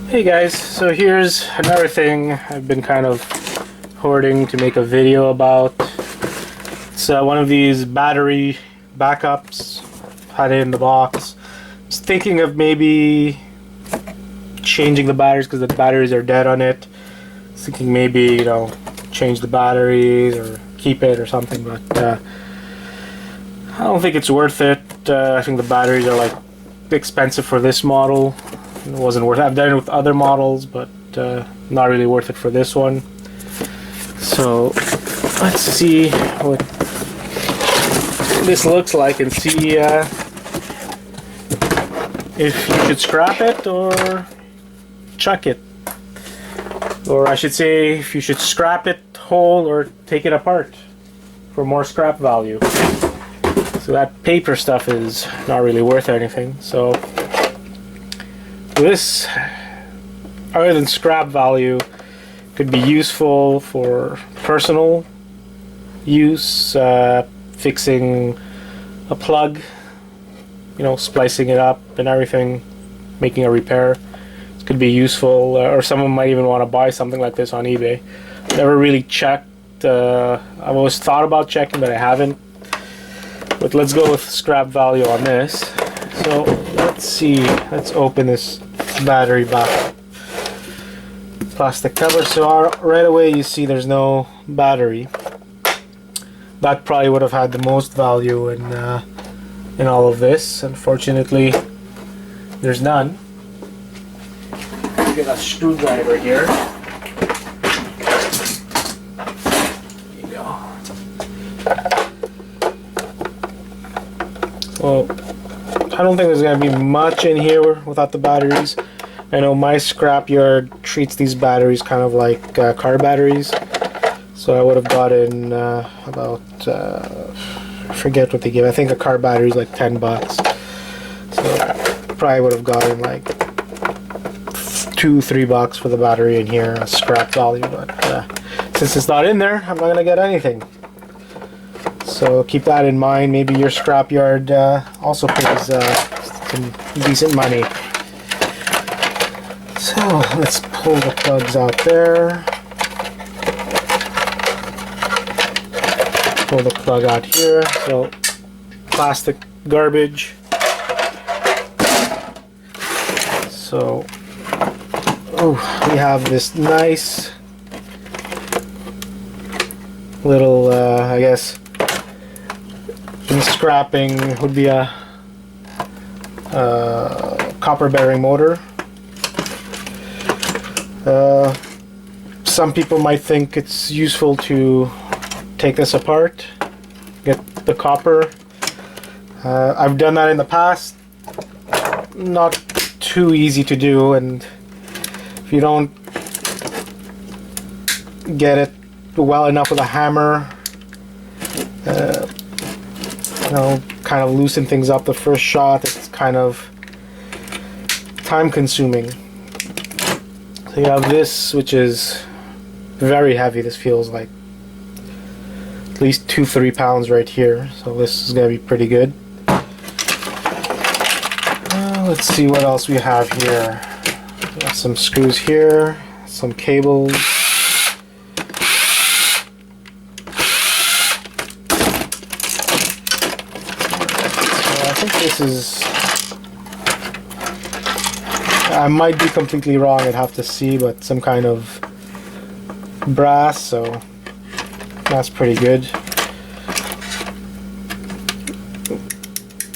Hey guys, so here's another thing I've been kind of hoarding to make a video about. It's one of these battery backups. Had it in the box. I was thinking of maybe changing the batteries because the batteries are dead on it. I was thinking maybe, you know, change the batteries or keep it or something, but I don't think it's worth it. I think the batteries are like expensive for this model. It wasn't worth it. I've done it with other models, but not really worth it for this one. So let's see what this looks like and see if you should scrap it or chuck it. Or I should say if you should scrap it whole or take it apart for more scrap value. So that paper stuff is not really worth anything. So this, other than scrap value, could be useful for personal use, fixing a plug, you know, splicing it up and everything, making a repair. It could be useful, or someone might even want to buy something like this on eBay. Never really checked. I've always thought about checking, but I haven't. But let's go with scrap value on this. So let's see. Let's open this battery back. Plastic cover. So right away you see there's no battery. That probably would have had the most value in all of this. Unfortunately, there's none. Get a screwdriver here. There you go. Well, I don't think there's going to be much in here without the batteries. I know my scrapyard treats these batteries kind of like car batteries. So I would have gotten about, I forget what they give. I think a car battery is like 10 bucks. So probably would have gotten like $2-3 bucks for the battery in here, a scrap value. But since it's not in there, I'm not going to get anything. So keep that in mind. Maybe your scrapyard also pays some decent money. So let's pull the plugs out there. Pull the plug out here. So plastic garbage. So we have this nice little, I guess, in scrapping would be a copper bearing motor. Some people might think it's useful to take this apart, get the copper. I've done that in the past. Not too easy to do, and if you don't get it well enough with a hammer, you know, kind of loosen things up the first shot, it's kind of time consuming. So you have this, which is very heavy. This feels like at least 2-3 pounds right here, so this is going to be pretty good. Let's see what else we have here. We have some screws here, some cables. I think this is, I might be completely wrong, I'd have to see, but some kind of brass, so that's pretty good.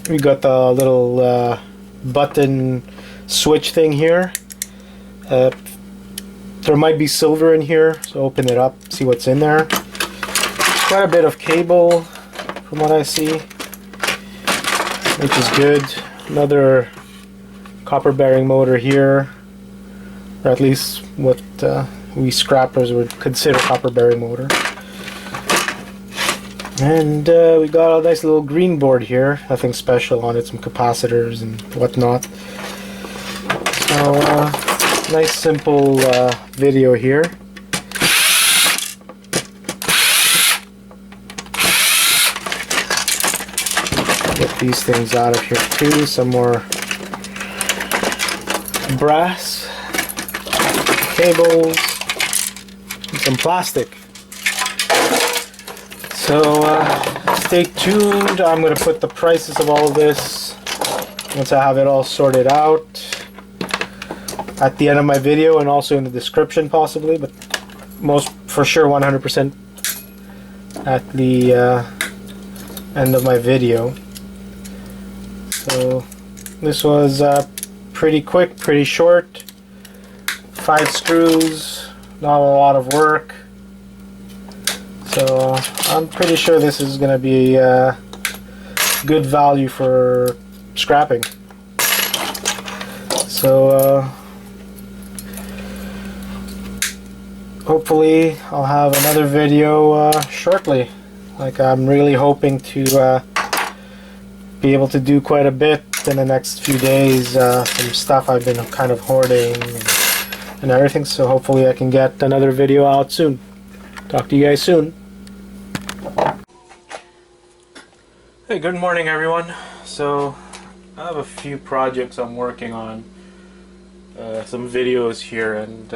We got the little button switch thing here. There might be silver in here, so open it up, see what's in there. Quite a bit of cable from what I see, which is good. Another copper bearing motor here, or at least what we scrappers would consider copper bearing motor. And we got a nice little green board here, nothing special on it, some capacitors and whatnot. So nice simple video here. Get these things out of here too, some more brass. cables, and some plastic. So stay tuned. I'm going to put the prices of all of this once I have it all sorted out at the end of my video, and also in the description possibly, but most for sure 100% at the end of my video. So this was pretty quick, pretty short. 5 screws, not a lot of work. So I'm pretty sure this is going to be good value for scrapping. So hopefully I'll have another video shortly. Like, I'm really hoping to be able to do quite a bit in the next few days, some stuff I've been kind of hoarding and everything, so hopefully I can get another video out soon. Talk to you guys soon. Hey, good morning everyone. So I have a few projects I'm working on, some videos here, and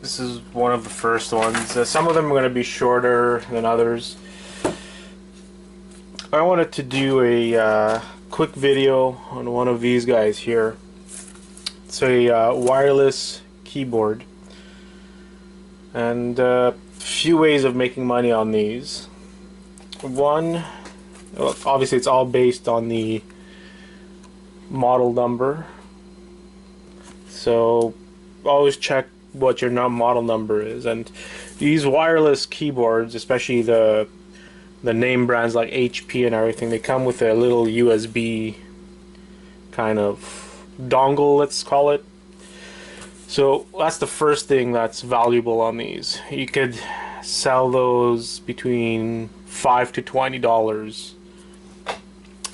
this is one of the first ones. Some of them are going to be shorter than others. I wanted to do a quick video on one of these guys here. It's a wireless keyboard, and a few ways of making money on these. One, well, obviously it's all based on the model number, so always check what your model number is. And these wireless keyboards, especially the name brands like HP and everything, they come with a little USB kind of dongle, let's call it. So that's the first thing that's valuable on these. You could sell those between $5 to $20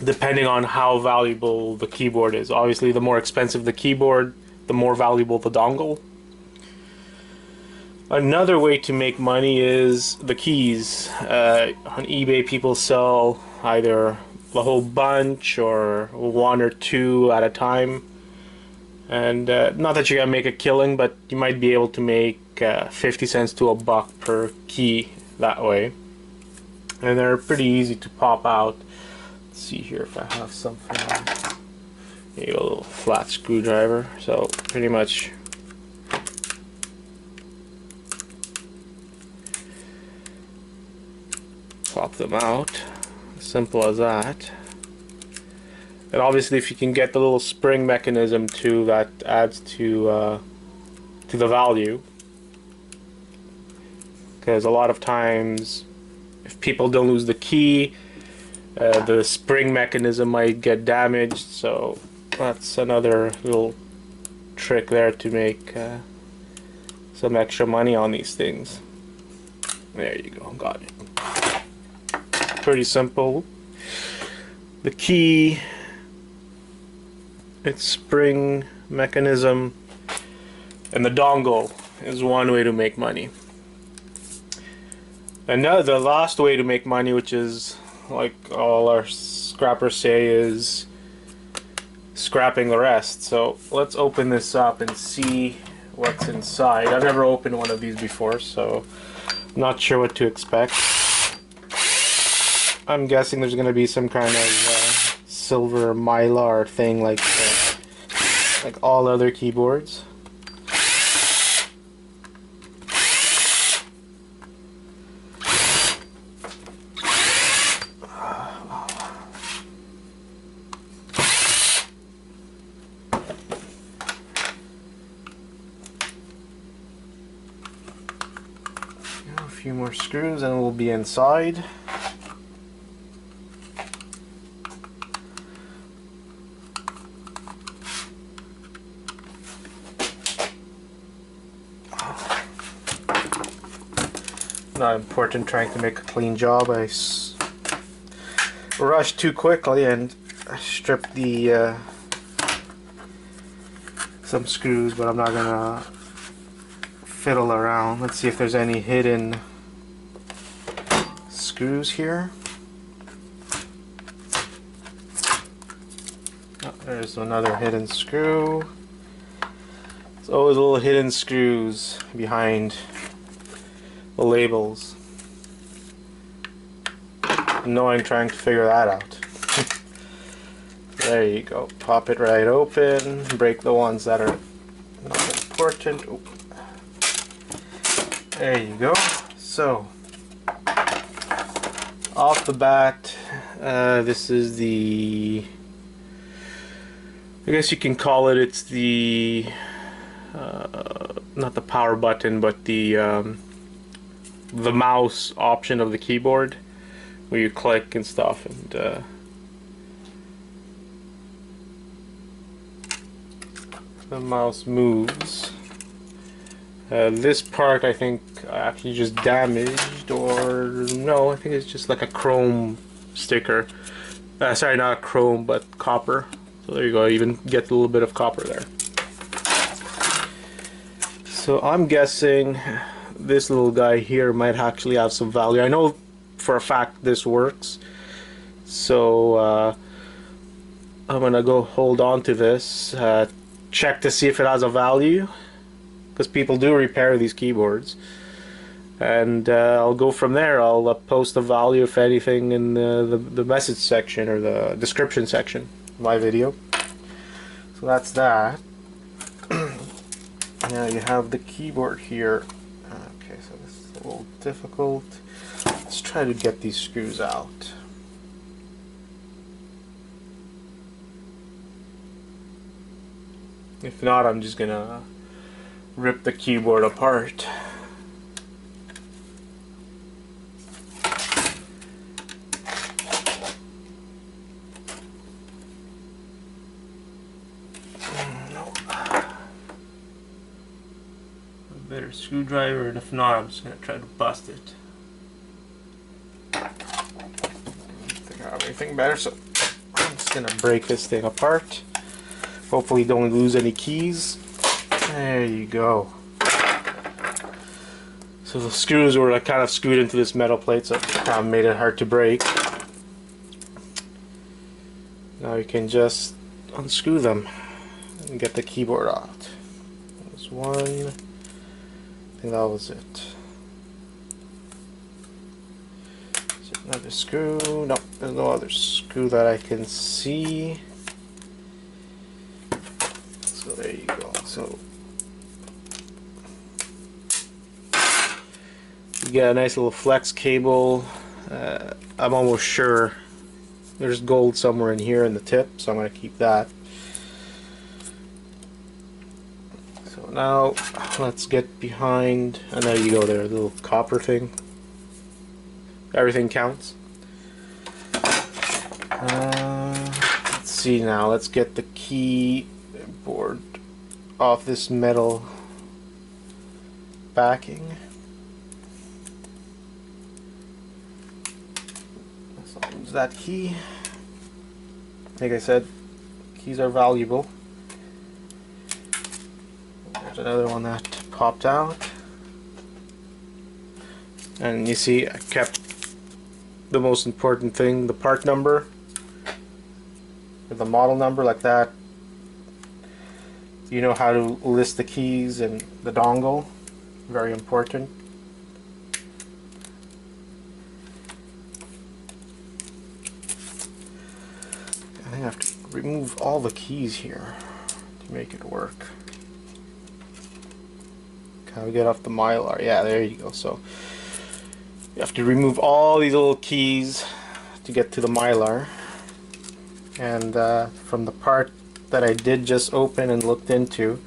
depending on how valuable the keyboard is. Obviously, the more expensive the keyboard, the more valuable the dongle. Another way to make money is the keys. On eBay, people sell either a whole bunch or 1 or 2 at a time. And not that you're gonna make a killing, but you might be able to make 50 cents to $1 per key that way. And they're pretty easy to pop out. Let's see here if I have something. Maybe a little flat screwdriver. So pretty much pop them out. Simple as that. And obviously, if you can get the little spring mechanism too, that adds to the value. Because a lot of times, if people don't lose the key, the spring mechanism might get damaged. So that's another little trick there to make some extra money on these things. There you go, got it. Pretty simple. The key, its spring mechanism, and the dongle is one way to make money. And now the last way to make money, which is like all our scrappers say, is scrapping the rest. So let's open this up and see what's inside. I've never opened one of these before, so I'm not sure what to expect. I'm guessing there's going to be some kind of silver mylar thing like all other keyboards. A few more screws and we'll be inside. Not important trying to make a clean job. I rushed too quickly and stripped the some screws, but I'm not gonna fiddle around. Let's see if there's any hidden screws here. Oh, there's another hidden screw. There's always little hidden screws behind the labels. Annoying trying to figure that out. There you go. Pop it right open. Break the ones that are not important. Ooh. There you go. So, off the bat, this is the, I guess you can call it, it's the, not the power button, but the mouse option of the keyboard, where you click and stuff, and the mouse moves. This part I think actually just damaged, or no, I think it's just like a chrome sticker. Sorry, not chrome, but copper. So there you go, you even get a little bit of copper there. So I'm guessing this little guy here might actually have some value. I know for a fact this works. So I'm gonna go hold on to this, check to see if it has a value, because people do repair these keyboards, and I'll go from there. I'll post a value, if anything, in the message section or the description section of my video. So that's that. Now you have the keyboard here. Okay, so this is a little difficult. Let's try to get these screws out. If not, I'm just gonna rip the keyboard apart. No. A better screwdriver, and if not, I'm just gonna try to bust it. I don't think I have anything better, so I'm just gonna break this thing apart. Hopefully don't lose any keys. There you go. So the screws were kind of screwed into this metal plate, so it made it hard to break. Now you can just unscrew them and get the keyboard out. There's one. I think that was it. Is there another screw? No, there's no other screw that I can see. So there you go. So you get a nice little flex cable. I'm almost sure there's gold somewhere in here in the tip, so I'm going to keep that. So now let's get behind, and there you go, there, a little copper thing. Everything counts. Let's see now, let's get the keyboard off this metal backing. Let's use that key. Like I said, keys are valuable. There's another one that popped out. And you see, I kept the most important thing, the part number, or the model number, like that. You know how to list the keys and the dongle. Very important. I think I have to remove all the keys here to make it work. Can we get off the Mylar? Yeah, there you go. So you have to remove all these little keys to get to the Mylar. And from the part that I did just open and looked into,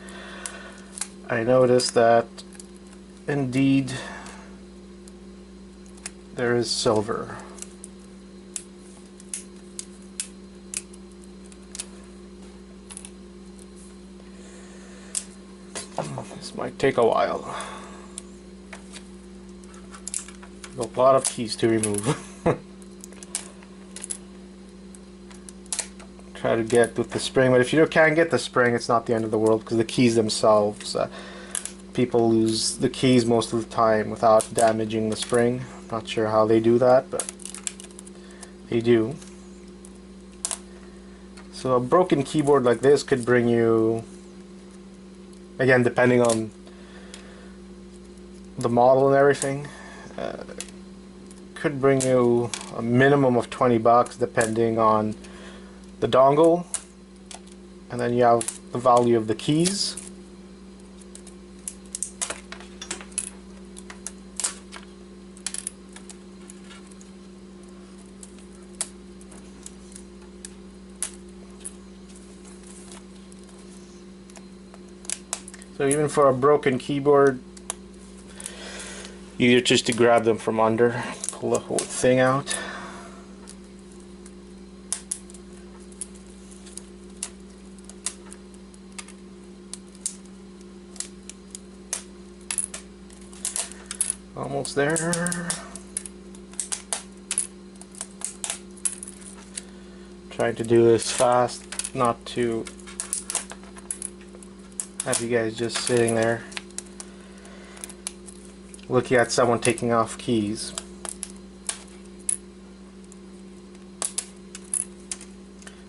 I noticed that indeed there is silver. This might take a while. A lot of keys to remove. Try to get with the spring, but if you can't get the spring, it's not the end of the world, because the keys themselves, people lose the keys most of the time without damaging the spring. Not sure how they do that, but they do. So a broken keyboard like this could bring you Again, depending on the model and everything, could bring you a minimum of 20 bucks depending on the dongle. And then you have the value of the keys. So even for a broken keyboard, easier just to grab them from under, pull the whole thing out. Almost there. Trying to do this fast, not to have you guys just sitting there looking at someone taking off keys.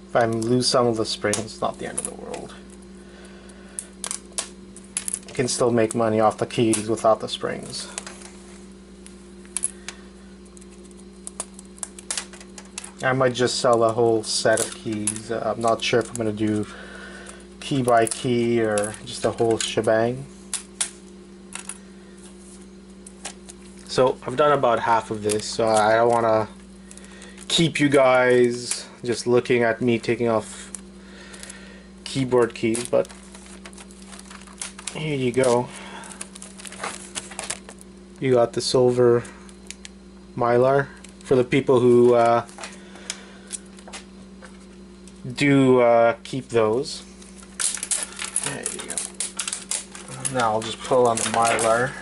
If I lose some of the springs, it's not the end of the world. You can still make money off the keys without the springs. I might just sell a whole set of keys. I'm not sure if I'm going to do key by key or just a whole shebang. So I've done about half of this, so I don't want to keep you guys just looking at me taking off keyboard keys, but here you go. You got the silver Mylar. For the people who do keep those. There you go. Now I'll just pull on the Mylar.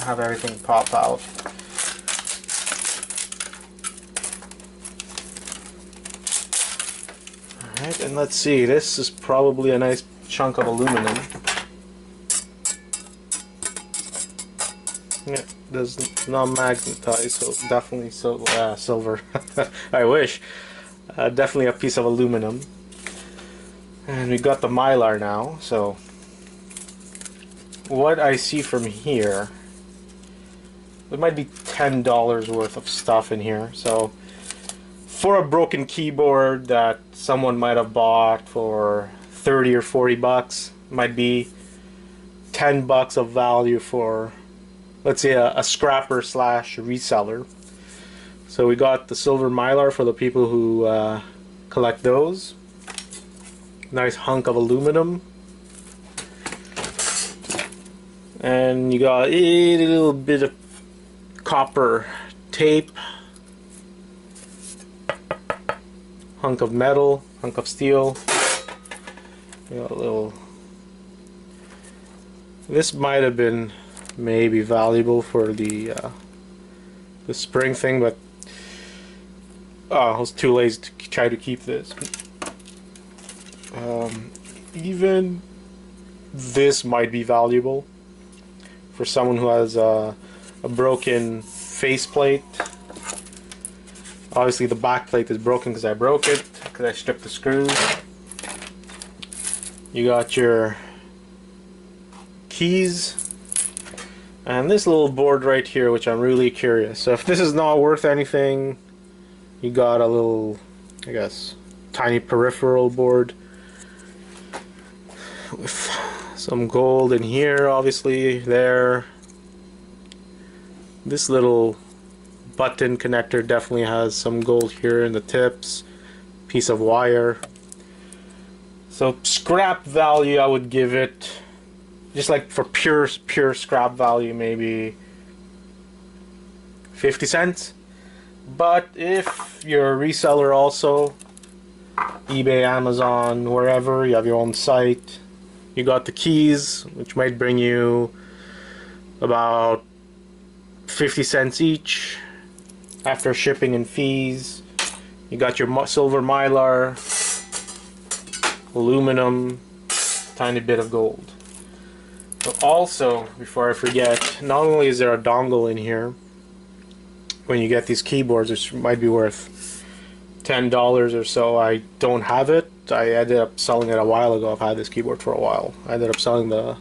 Have everything pop out. Alright, and let's see, this is probably a nice chunk of aluminum. Yeah, does not magnetize, so definitely silver. I wish. Definitely a piece of aluminum. And we got the Mylar now, so what I see from here, it might be $10 worth of stuff in here. So for a broken keyboard that someone might have bought for 30 or 40 bucks, might be 10 bucks of value for, let's say, a scrapper slash reseller. So we got the silver Mylar for the people who collect those. Nice hunk of aluminum. And you got a little bit of copper tape. Hunk of metal, hunk of steel. You got a little... This might have been maybe valuable for the spring thing, but I was too lazy to try to keep this. Even this might be valuable for someone who has a broken faceplate. Obviously the back plate is broken because I broke it, because I stripped the screws. You got your keys and this little board right here, which I'm really curious. So if this is not worth anything, you got a little, I guess, tiny peripheral board with some gold in here, obviously there. This little button connector definitely has some gold here in the tips. Piece of wire. So scrap value, I would give it, just like for pure scrap value, maybe 50 cents. But if you're a reseller also, eBay, Amazon, wherever, you have your own site, you got the keys, which might bring you about 50 cents each after shipping and fees. You got your silver Mylar, aluminum, tiny bit of gold. So also, before I forget, not only is there a dongle in here when you get these keyboards, which might be worth $10 or so. I don't have it. I ended up selling it a while ago. I've had this keyboard for a while. I ended up selling the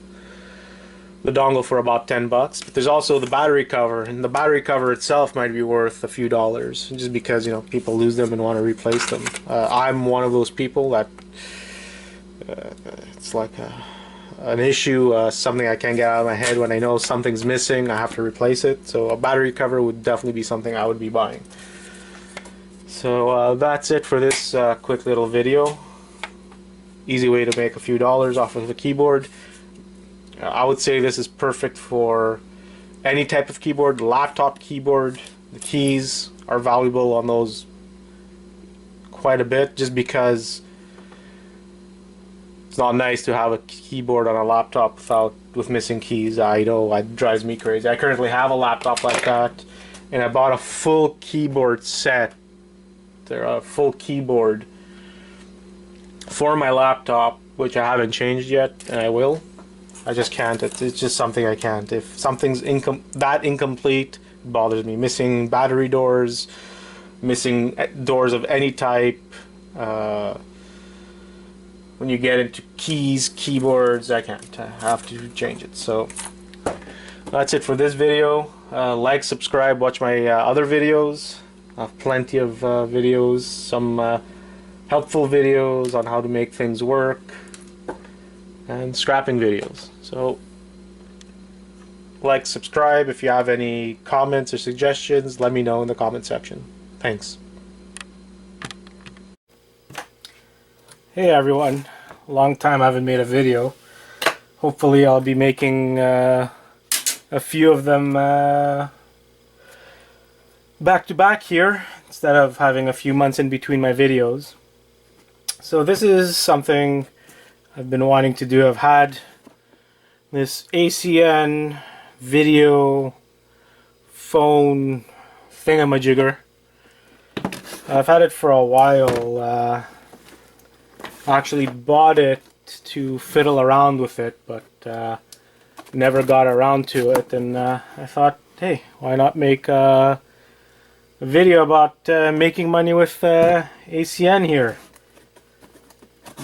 dongle for about $10. But there's also the battery cover, and the battery cover itself might be worth a few dollars, just because, you know, people lose them and want to replace them. I'm one of those people that it's like an issue, something I can't get out of my head. When I know something's missing, I have to replace it. So a battery cover would definitely be something I would be buying. So that's it for this quick little video. Easy way to make a few dollars off of a keyboard. I would say this is perfect for any type of keyboard. Laptop keyboard, the keys are valuable on those quite a bit, just because it's not nice to have a keyboard on a laptop with missing keys. I know it drives me crazy. I currently have a laptop like that, and I bought a full keyboard set. They're a full keyboard for my laptop, which I haven't changed yet, and I will. I just can't. It's just something I can't. If something's that incomplete, it bothers me. Missing battery doors, missing doors of any type. When you get into keys, keyboards, I can't. I have to change it. So that's it for this video. Like, subscribe, watch my other videos. I have plenty of videos, some helpful videos on how to make things work, and scrapping videos. So like, subscribe. If you have any comments or suggestions, let me know in the comment section. Thanks. Hey everyone, long time I haven't made a video. Hopefully I'll be making a few of them back to back here, instead of having a few months in between my videos. So this is something I've been wanting to do. I've had this ACN video phone thingamajigger. I've had it for a while. I actually bought it to fiddle around with it, but never got around to it, and I thought, hey, why not make a video about making money with ACN here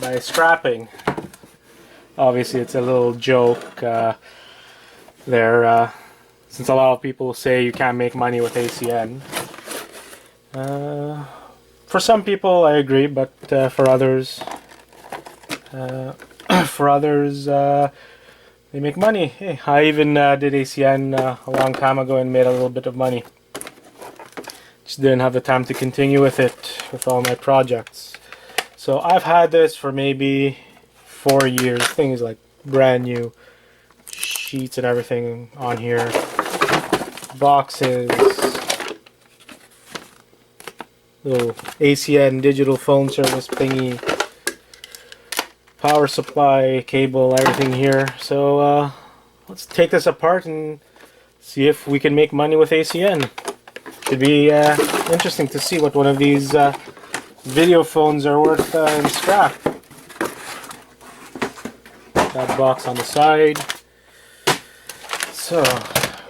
by scrapping. Obviously it's a little joke there, since a lot of people say you can't make money with ACN. For some people I agree, but for others they make money. Hey, I even did ACN a long time ago and made a little bit of money. Just didn't have the time to continue with it with all my projects. So I've had this for maybe 4 years. Thing is like brand new. Sheets and everything on here. Boxes. Little ACN digital phone service thingy. Power supply, cable, everything here. So let's take this apart and see if we can make money with ACN. Should be interesting to see what one of these video phones are worth in scrap. That box on the side. So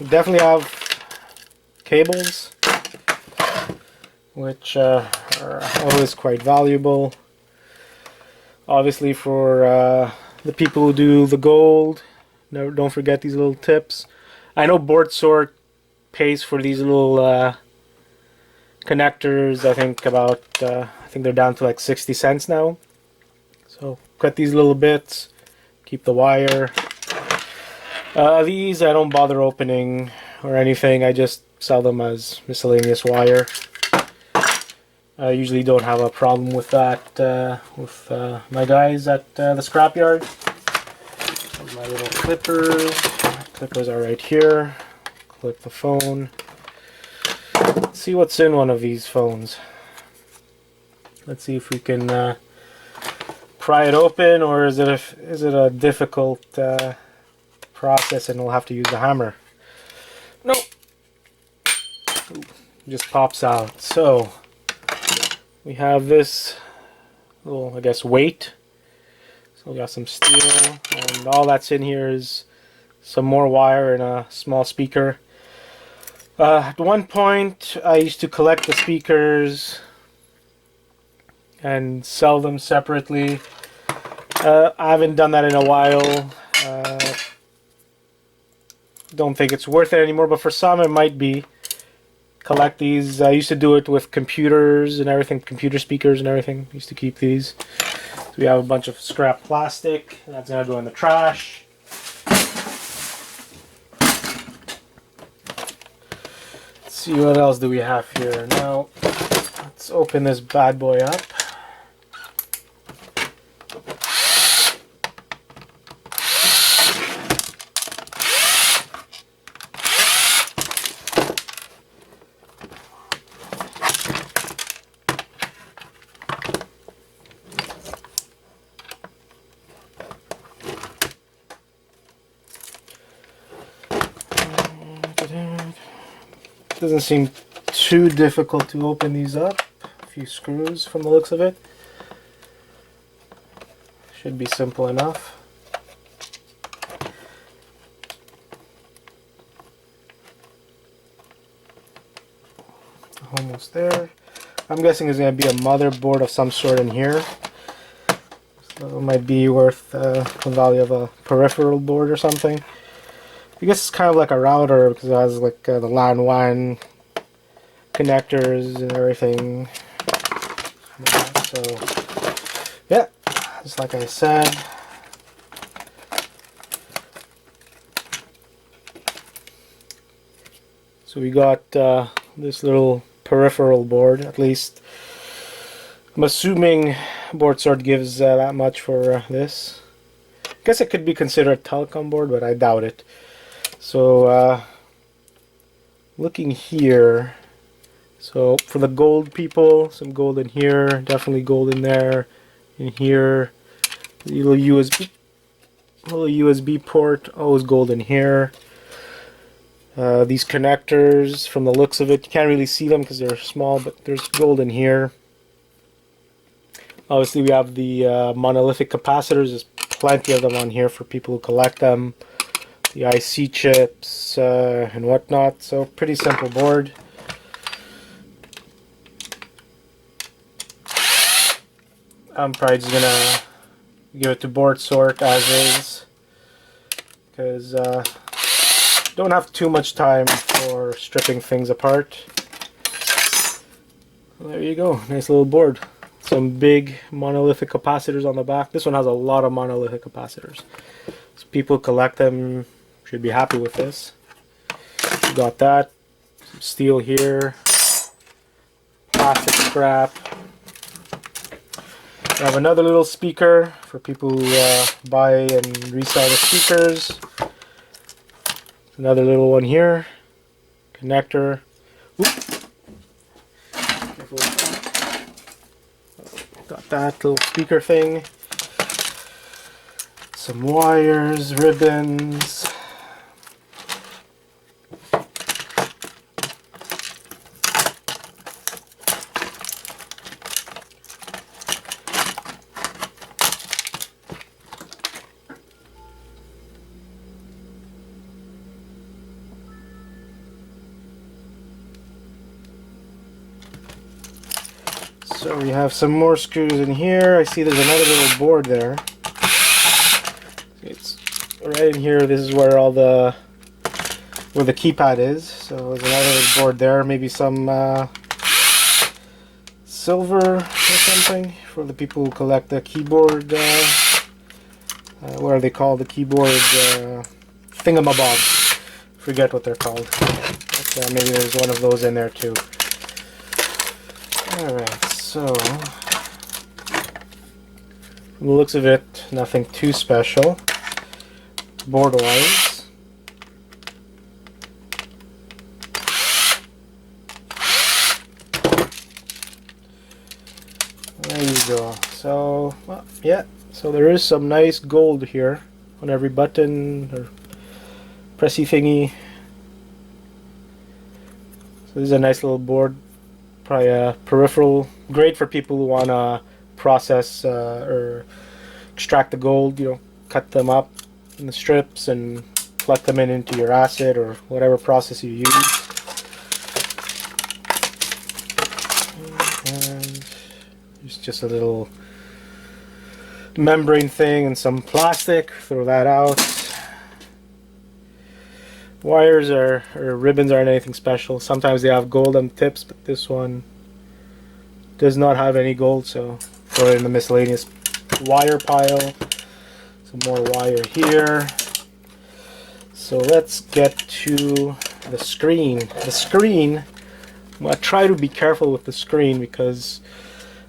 we definitely have cables, which are always quite valuable. Obviously for the people who do the gold, don't forget these little tips. I know Board Sort pays for these little connectors. I think they're down to like 60 cents now. So cut these little bits, keep the wire. These I don't bother opening or anything. I just sell them as miscellaneous wire. I usually don't have a problem with that with my guys at the scrapyard. My little clippers. Clippers are right here. Clip the phone. Let's see what's in one of these phones. Let's see if we can pry it open, or is it a difficult process and we'll have to use the hammer. Nope. Ooh, just pops out. So we have this little, I guess, weight. So we got some steel, and all that's in here is some more wire and a small speaker. At one point I used to collect the speakers and sell them separately. I haven't done that in a while. Don't think it's worth it anymore, but for some it might be. Collect these. I used to do it with computers and everything, computer speakers and everything. Used to keep these. So we have a bunch of scrap plastic. That's gonna go in the trash. Let's see, what else do we have here? Now, let's open this bad boy up. Doesn't seem too difficult to open these up. A few screws from the looks of it. Should be simple enough. Almost there. I'm guessing there's going to be a motherboard of some sort in here. So it might be worth the value of a peripheral board or something. I guess it's kind of like a router because it has like the LAN WAN connectors and everything. So yeah, just like I said. So we got this little peripheral board. At least I'm assuming BoardSword gives that much for this. I guess it could be considered a telecom board, but I doubt it. So looking here, so for the gold people, some gold in here, definitely gold in there, in here, little USB port, always gold in here. These connectors, from the looks of it, you can't really see them because they're small, but there's gold in here. Obviously we have the monolithic capacitors, there's plenty of them on here for people who collect them. The IC chips and whatnot, so pretty simple board. I'm probably just gonna give it to BoardSword as is, because don't have too much time for stripping things apart. Well, there you go, nice little board. Some big monolithic capacitors on the back. This one has a lot of monolithic capacitors. So people collect them. Should be happy with this. Got that. Some steel here. Plastic scrap. I have another little speaker for people who buy and resell the speakers. Another little one here. Connector. Got that little speaker thing. Some wires, ribbons. So we have some more screws in here. I see there's another little board there. It's right in here. This is where all the keypad is. So there's another little board there. Maybe some silver or something for the people who collect the keyboard. What are they called? The keyboard thingamabobs. Forget what they're called. But, maybe there's one of those in there too. Alright, so from the looks of it, nothing too special. Board wise. There you go. So, well, yeah, so there is some nice gold here on every button or pressy thingy. So this is a nice little board. Probably a peripheral, great for people who want to process or extract the gold, you know, cut them up in the strips and plug them into your acid or whatever process you use. And there's just a little membrane thing and some plastic. Throw that out. Wires or ribbons aren't anything special. Sometimes they have gold on the tips, but this one does not have any gold, so throw it in the miscellaneous wire pile. Some more wire here. So let's get to the screen. The screen, I'm going to try to be careful with the screen because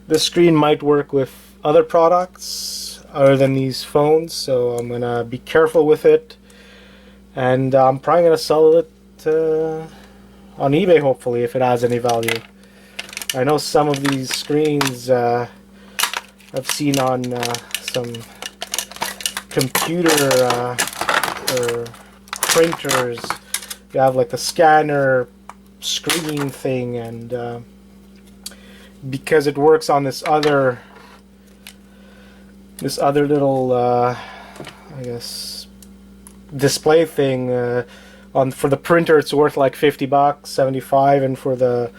this screen might work with other products other than these phones, so I'm going to be careful with it. And I'm probably going to sell it on eBay, hopefully, if it has any value. I know some of these screens I've seen on some computer or printers. You have like the scanner screen thing, and because it works on this other little I guess display thing, for the printer it's worth like $50, 75, and for the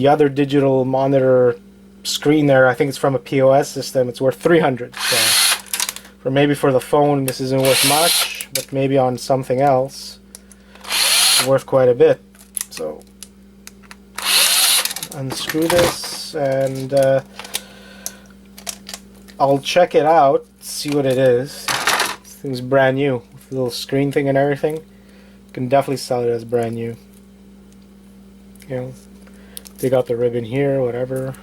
other digital monitor screen there, I think it's from a POS system, it's worth 300. So maybe for the phone this isn't worth much, but maybe on something else it's worth quite a bit. So unscrew this and I'll check it out, see what it is. This thing's brand new. The little screen thing and everything. You can definitely sell it as brand new. You know, take out the ribbon here, whatever.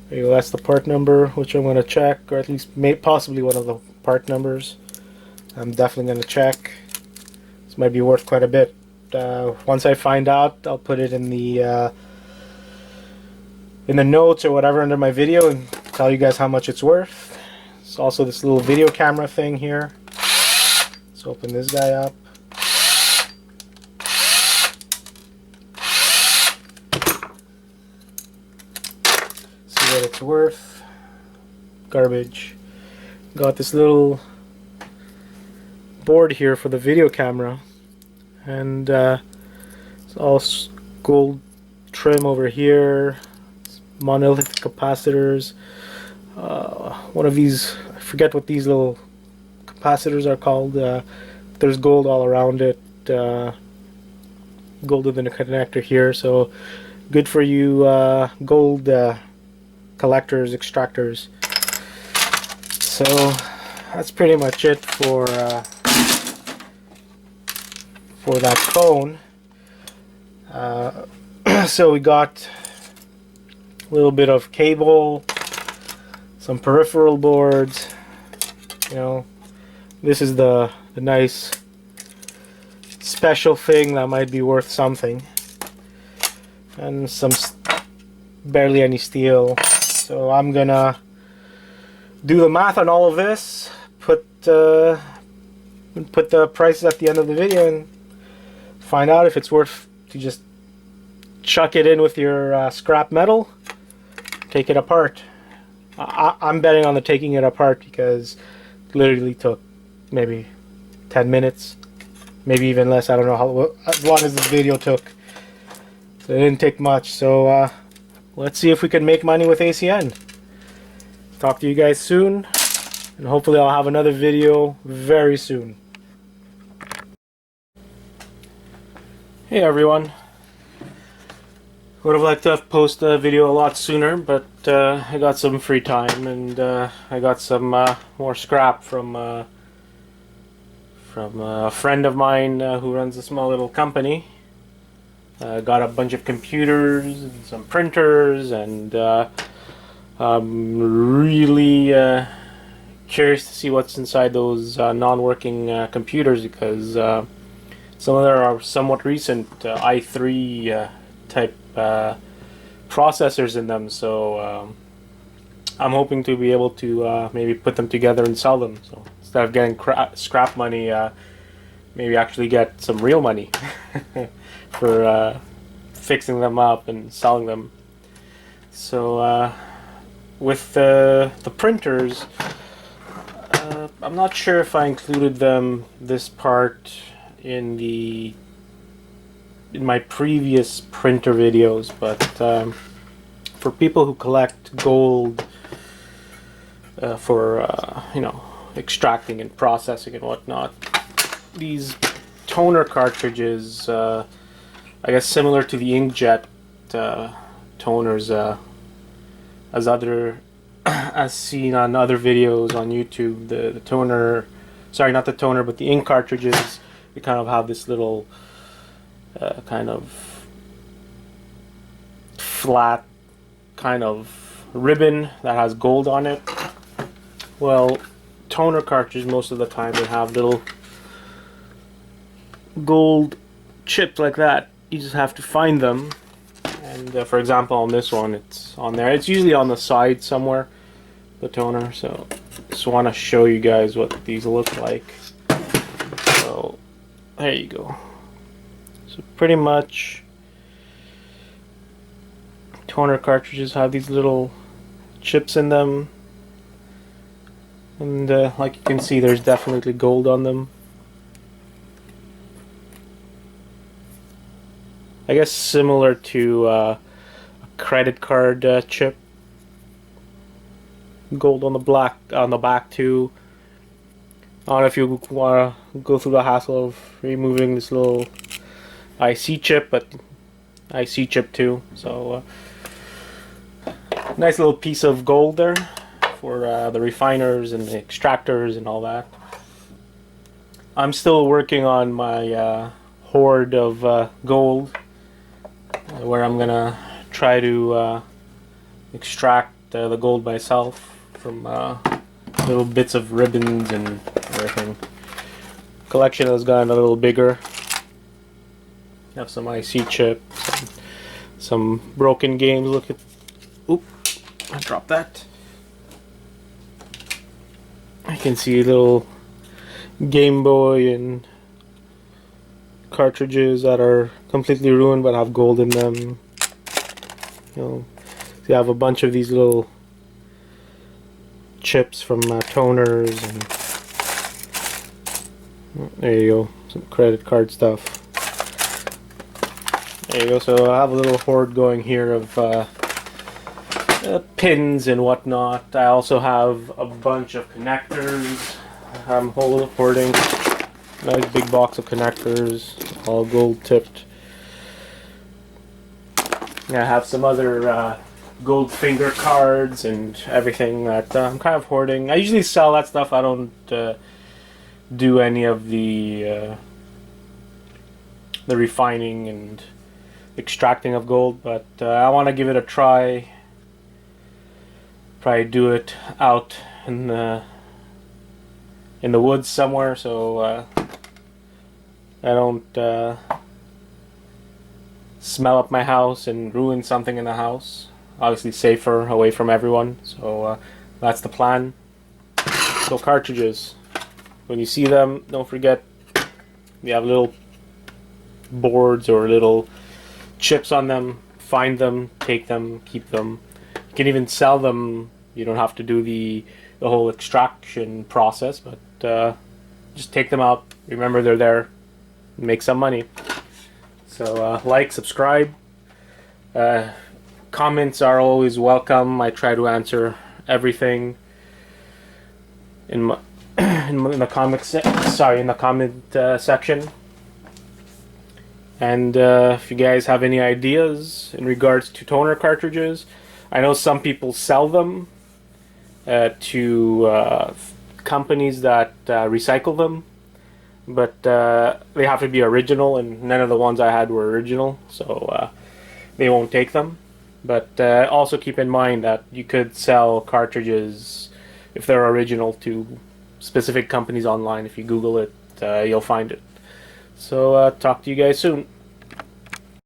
There you go, that's the part number, which I'm going to check, or at least possibly one of the part numbers. I'm definitely going to check. This might be worth quite a bit. Once I find out, I'll put it in the notes or whatever under my video and tell you guys how much it's worth. There's also this little video camera thing here. Let's open this guy up. See what it's worth. Garbage. Got this little board here for the video camera, and it's all gold trim over here. It's monolithic capacitors. One of these, I forget what these little capacitors are called. There's gold all around it. Gold within the connector here, so good for you gold collectors, extractors. So that's pretty much it for that phone. So we got a little bit of cable, some peripheral boards. You know, this is the nice special thing that might be worth something, and some barely any steel. So I'm gonna do the math on all of this, put the prices at the end of the video, and find out if it's worth to just chuck it in with your scrap metal, take it apart. I'm betting on the taking it apart because it literally took maybe 10 minutes, maybe even less. I don't know how as long as this video took. So it didn't take much. So let's see if we can make money with ACN. Talk to you guys soon, and hopefully I'll have another video very soon. Hey everyone. Would have liked to have posted a video a lot sooner, but I got some free time, and I got some more scrap from a friend of mine who runs a small little company. Got a bunch of computers and some printers, and I'm really curious to see what's inside those non-working computers, because some of them are somewhat recent i3 type processors in them, so I'm hoping to be able to maybe put them together and sell them. So instead of getting scrap money, maybe actually get some real money for fixing them up and selling them. So with the printers, I'm not sure if I included this part in my previous printer videos, but for people who collect gold for you know, extracting and processing and whatnot, these toner cartridges, I guess similar to the inkjet toners, as seen on other videos on YouTube, the toner, sorry, not the toner, but the ink cartridges, they kind of have this little kind of flat kind of ribbon that has gold on it. Well, toner cartridges, most of the time they have little gold chips like that. You just have to find them. And for example, on this one, it's on there. It's usually on the side somewhere, the toner. So just want to show you guys what these look like. So there you go. So pretty much toner cartridges have these little chips in them, and like you can see, there's definitely gold on them. I guess similar to a credit card chip. Gold on the back too. I don't know if you want to go through the hassle of removing this little IC chip, but IC chip too. So nice little piece of gold there for the refiners and the extractors and all that. I'm still working on my hoard of gold, where I'm gonna try to extract the gold myself from little bits of ribbons and everything. Collection has gotten a little bigger. Have some IC chips, some broken games. Look at, oop, I dropped that. I can see a little Game Boy and cartridges that are completely ruined but have gold in them. You know, so you have a bunch of these little chips from toners, and there you go, some credit card stuff. There you go. So I have a little hoard going here of pins and whatnot. I also have a bunch of connectors. I'm hoarding a nice big box of connectors, all gold tipped. I have some other gold finger cards and everything that I'm kind of hoarding. I usually sell that stuff. I don't do any of the refining and extracting of gold, but I want to give it a try. Probably do it out in the woods somewhere, so I don't smell up my house and ruin something in the house. Obviously safer away from everyone, so that's the plan. So cartridges, when you see them, don't forget you have little boards or little chips on them. Find them, take them, keep them. You can even sell them. You don't have to do the whole extraction process, but just take them out. Remember, they're there. Make some money. So like, subscribe. Comments are always welcome. I try to answer everything in my in the comment section. And if you guys have any ideas in regards to toner cartridges, I know some people sell them to companies that recycle them, but they have to be original, and none of the ones I had were original, so they won't take them. But also keep in mind that you could sell cartridges, if they're original, to specific companies online. If you Google it, you'll find it. So talk to you guys soon.